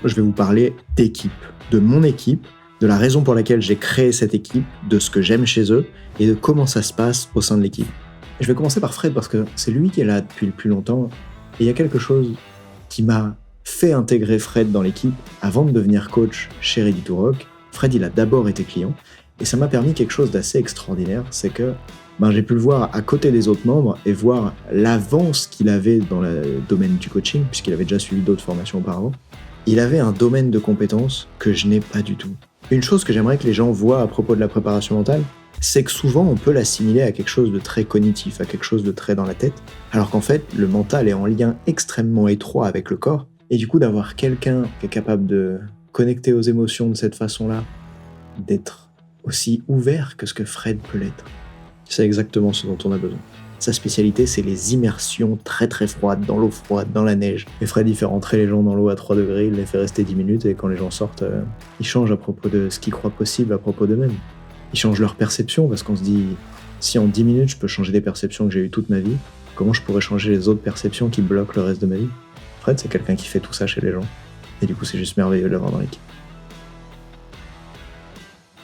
Je vais vous parler d'équipe, de mon équipe, de la raison pour laquelle j'ai créé cette équipe, de ce que j'aime chez eux et de comment ça se passe au sein de l'équipe. Je vais commencer par Fred parce que c'est lui qui est là depuis le plus longtemps et il y a quelque chose qui m'a fait intégrer Fred dans l'équipe avant de devenir coach chez Ready to Rock. Fred, il a d'abord été client et ça m'a permis quelque chose d'assez extraordinaire, c'est que j'ai pu le voir à côté des autres membres et voir l'avance qu'il avait dans le domaine du coaching, puisqu'il avait déjà suivi d'autres formations auparavant. Il avait un domaine de compétences que je n'ai pas du tout. Une chose que j'aimerais que les gens voient à propos de la préparation mentale, c'est que souvent on peut l'assimiler à quelque chose de très cognitif, à quelque chose de très dans la tête, alors qu'en fait le mental est en lien extrêmement étroit avec le corps, et du coup d'avoir quelqu'un qui est capable de connecter aux émotions de cette façon-là, d'être aussi ouvert que ce que Fred peut l'être, c'est exactement ce dont on a besoin. Sa spécialité, c'est les immersions très très froides, dans l'eau froide, dans la neige. Et Fred, il fait rentrer les gens dans l'eau à 3 degrés, il les fait rester 10 minutes, et quand les gens sortent, ils changent à propos de ce qu'ils croient possible à propos d'eux-mêmes. Ils changent leur perception, parce qu'on se dit, si en 10 minutes je peux changer des perceptions que j'ai eues toute ma vie, comment je pourrais changer les autres perceptions qui bloquent le reste de ma vie ? Fred, c'est quelqu'un qui fait tout ça chez les gens. Et du coup, c'est juste merveilleux de l'avoir dans l'équipe.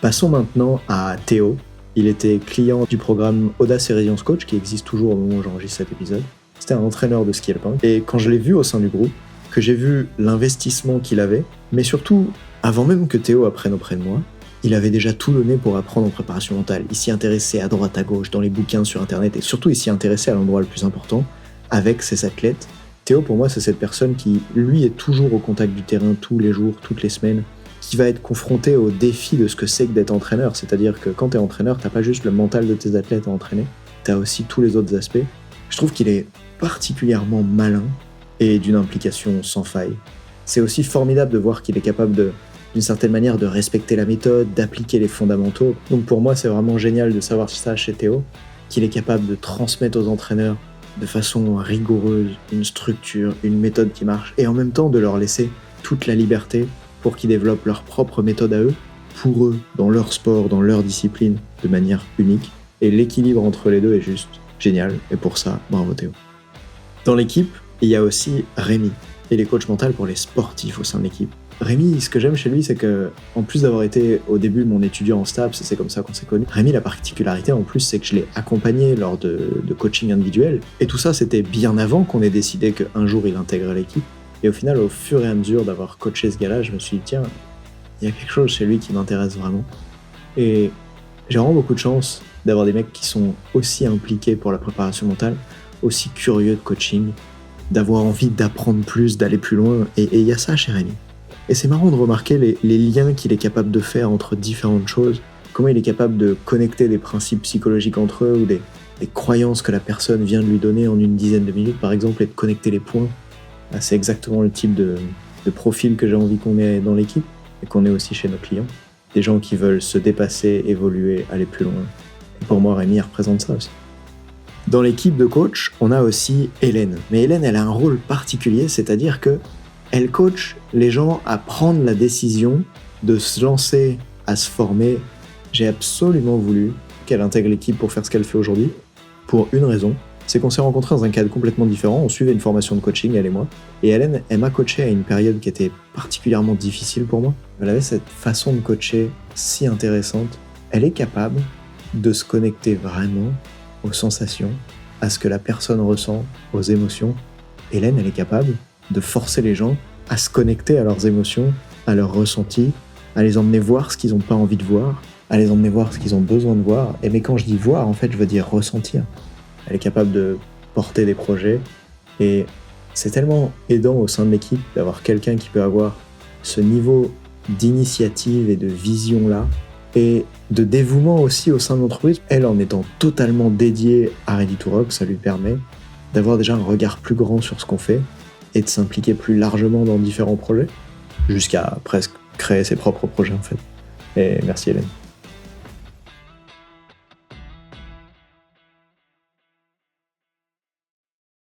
Passons maintenant à Théo. Il était client du programme Audace et Résilience Coach, qui existe toujours au moment où j'enregistre cet épisode. C'était un entraîneur de ski alpin. Et quand je l'ai vu au sein du groupe, que j'ai vu l'investissement qu'il avait, mais surtout, avant même que Théo apprenne auprès de moi, il avait déjà tout donné pour apprendre en préparation mentale. Il s'y intéressait à droite à gauche, dans les bouquins sur Internet, et surtout il s'y intéressait à l'endroit le plus important, avec ses athlètes. Théo, pour moi, c'est cette personne qui, lui, est toujours au contact du terrain tous les jours, toutes les semaines, qui va être confronté au défi de ce que c'est que d'être entraîneur. C'est-à-dire que quand t'es entraîneur, t'as pas juste le mental de tes athlètes à entraîner, t'as aussi tous les autres aspects. Je trouve qu'il est particulièrement malin et d'une implication sans faille. C'est aussi formidable de voir qu'il est capable d'une certaine manière de respecter la méthode, d'appliquer les fondamentaux. Donc pour moi, c'est vraiment génial de savoir ça chez Théo, qu'il est capable de transmettre aux entraîneurs de façon rigoureuse une structure, une méthode qui marche, et en même temps de leur laisser toute la liberté pour qu'ils développent leur propre méthode à eux, pour eux, dans leur sport, dans leur discipline, de manière unique. Et l'équilibre entre les deux est juste génial, et pour ça, bravo Théo. Dans l'équipe, il y a aussi Rémi, et les coachs mentaux pour les sportifs au sein de l'équipe. Rémi, ce que j'aime chez lui, c'est que, en plus d'avoir été au début mon étudiant en STAPS, c'est comme ça qu'on s'est connus, Rémi, la particularité en plus, c'est que je l'ai accompagné lors de coaching individuel, et tout ça, c'était bien avant qu'on ait décidé qu'un jour il intégrait l'équipe. Et au final, au fur et à mesure d'avoir coaché ce gars-là, je me suis dit, tiens, il y a quelque chose chez lui qui m'intéresse vraiment. Et j'ai vraiment beaucoup de chance d'avoir des mecs qui sont aussi impliqués pour la préparation mentale, aussi curieux de coaching, d'avoir envie d'apprendre plus, d'aller plus loin. Et il y a ça chez Rémi. Et c'est marrant de remarquer les liens qu'il est capable de faire entre différentes choses, comment il est capable de connecter des principes psychologiques entre eux ou des croyances que la personne vient de lui donner en une dizaine de minutes, par exemple, et de connecter les points. C'est exactement le type de profil que j'ai envie qu'on ait dans l'équipe et qu'on ait aussi chez nos clients. Des gens qui veulent se dépasser, évoluer, aller plus loin. Et pour moi, Rémi représente ça aussi. Dans l'équipe de coach, on a aussi Hélène. Mais Hélène, elle a un rôle particulier, c'est-à-dire que elle coach les gens à prendre la décision de se lancer, à se former. J'ai absolument voulu qu'elle intègre l'équipe pour faire ce qu'elle fait aujourd'hui, pour une raison. C'est qu'on s'est rencontrés dans un cadre complètement différent, on suivait une formation de coaching, elle et moi, et Hélène, elle m'a coaché à une période qui était particulièrement difficile pour moi. Elle avait cette façon de coacher si intéressante. Elle est capable de se connecter vraiment aux sensations, à ce que la personne ressent, aux émotions. Hélène, elle est capable de forcer les gens à se connecter à leurs émotions, à leurs ressentis, à les emmener voir ce qu'ils n'ont pas envie de voir, à les emmener voir ce qu'ils ont besoin de voir. Mais quand je dis voir, en fait, je veux dire ressentir. Elle est capable de porter des projets et c'est tellement aidant au sein de l'équipe d'avoir quelqu'un qui peut avoir ce niveau d'initiative et de vision-là et de dévouement aussi au sein de l'entreprise. Elle, en étant totalement dédiée à Ready to Rock, ça lui permet d'avoir déjà un regard plus grand sur ce qu'on fait et de s'impliquer plus largement dans différents projets jusqu'à presque créer ses propres projets en fait. Et merci Hélène.